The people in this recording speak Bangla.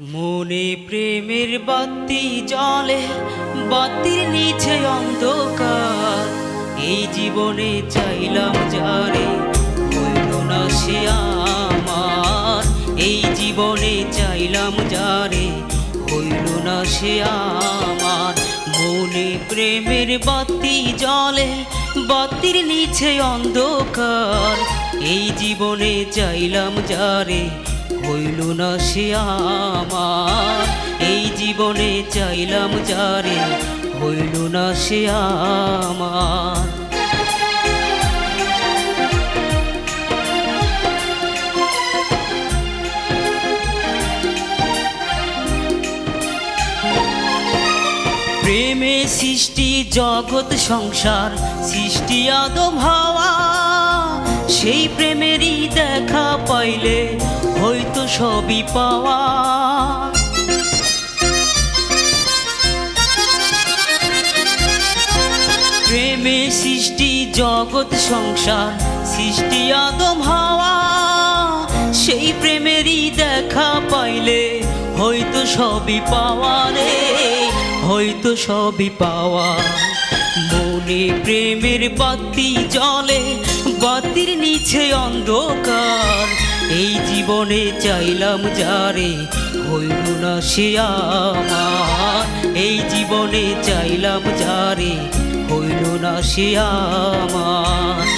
মনে প্রেমের বাতি জ্বলে, বাতির নিচে অন্ধকার। এই জীবনে চাইলাম যারে, হইল না সে আমার। এই জীবনে চাইলাম যারে, হইল না সে আমার। মনে প্রেমের বাতি জ্বলে, বাতির নিচে অন্ধকার। এই জীবনে চাইলাম যারে, হইল না সে আমার। এই জীবনে চাইলাম যারে, হইল না সে আমার। প্রেমে সৃষ্টি জগৎ সংসার, সৃষ্টি আদম হাওয়া। সেই প্রেমেরই দেখা পাইলে হয়তো সবই পাওয়া। প্রেমে সৃষ্টি জগৎ সংসার, সৃষ্টি আদম হাওয়া। সেই প্রেমেরই দেখা পাইলে হয়তো সবই পাওয়া রে, হয়তো সবই পাওয়া। মনে প্রেমের বাতি জ্বলে, বাতির নিচে অন্ধকার। এই জীবনে চাইলাম যারে, হইল না সে আমার। এই জীবনে চাইলাম যারে, হইল না সে আমার।